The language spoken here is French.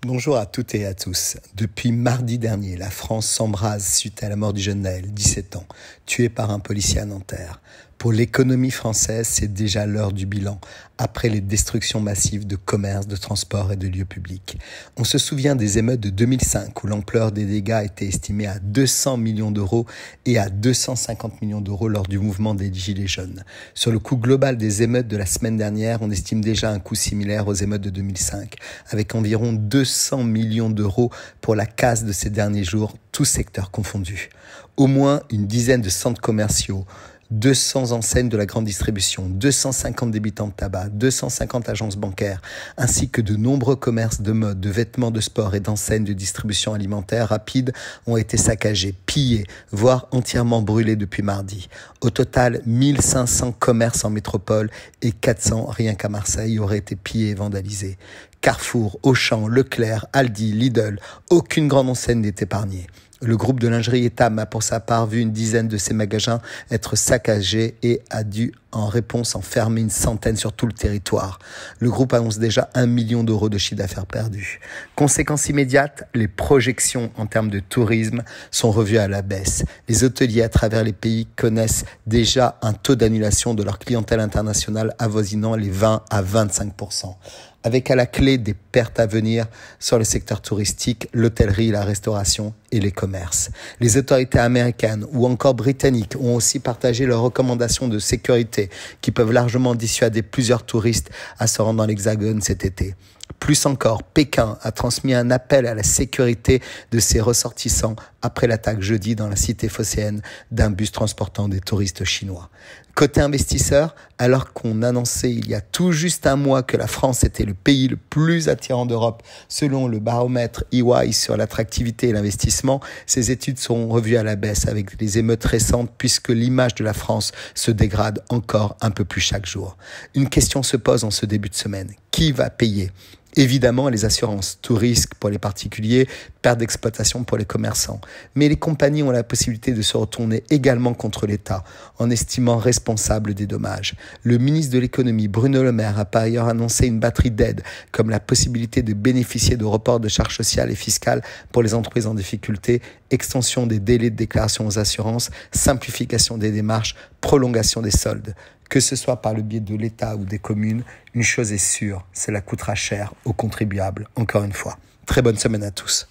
Bonjour à toutes et à tous. Depuis mardi dernier, la France s'embrase suite à la mort du jeune Naël, 17 ans, tué par un policier à Nanterre. Pour l'économie française, c'est déjà l'heure du bilan, après les destructions massives de commerces, de transports et de lieux publics. On se souvient des émeutes de 2005, où l'ampleur des dégâts était estimée à 200 millions d'euros et à 250 millions d'euros lors du mouvement des Gilets jaunes. Sur le coût global des émeutes de la semaine dernière, on estime déjà un coût similaire aux émeutes de 2005, avec environ 200 millions d'euros pour la casse de ces derniers jours, tous secteurs confondus. Au moins une dizaine de centres commerciaux, 200 enseignes de la grande distribution, 250 débitants de tabac, 250 agences bancaires, ainsi que de nombreux commerces de mode, de vêtements de sport et d'enseignes de distribution alimentaire rapide ont été saccagés, pillés, voire entièrement brûlés depuis mardi. Au total, 1500 commerces en métropole et 400 rien qu'à Marseille auraient été pillés et vandalisés. Carrefour, Auchan, Leclerc, Aldi, Lidl, aucune grande enseigne n'est épargnée. Le groupe de lingerie Etam a pour sa part vu une dizaine de ses magasins être saccagés et a dû en réponse en fermer une centaine sur tout le territoire. Le groupe annonce déjà 1 million d'euros de chiffre d'affaires perdu. Conséquence immédiate, les projections en termes de tourisme sont revues à la baisse. Les hôteliers à travers les pays connaissent déjà un taux d'annulation de leur clientèle internationale avoisinant les 20 à 25%. Avec à la clé des pertes à venir sur le secteur touristique, l'hôtellerie, la restauration et les commerces. Les autorités américaines ou encore britanniques ont aussi partagé leurs recommandations de sécurité qui peuvent largement dissuader plusieurs touristes à se rendre dans l'Hexagone cet été. Plus encore, Pékin a transmis un appel à la sécurité de ses ressortissants après l'attaque jeudi dans la cité phocéenne d'un bus transportant des touristes chinois. Côté investisseurs, alors qu'on annonçait il y a tout juste un mois que la France était le pays le plus attirant d'Europe selon le baromètre EY sur l'attractivité et l'investissement, ces études seront revues à la baisse avec les émeutes récentes puisque l'image de la France se dégrade encore un peu plus chaque jour. Une question se pose en ce début de semaine. Qui va payer ? Évidemment, les assurances, tout risque pour les particuliers, perte d'exploitation pour les commerçants. Mais les compagnies ont la possibilité de se retourner également contre l'État en estimant responsable des dommages. Le ministre de l'économie, Bruno Le Maire, a par ailleurs annoncé une batterie d'aides comme la possibilité de bénéficier de reports de charges sociales et fiscales pour les entreprises en difficulté, extension des délais de déclaration aux assurances, simplification des démarches, prolongation des soldes. Que ce soit par le biais de l'État ou des communes, une chose est sûre, cela coûtera cher aux contribuables, encore une fois. Très bonne semaine à tous.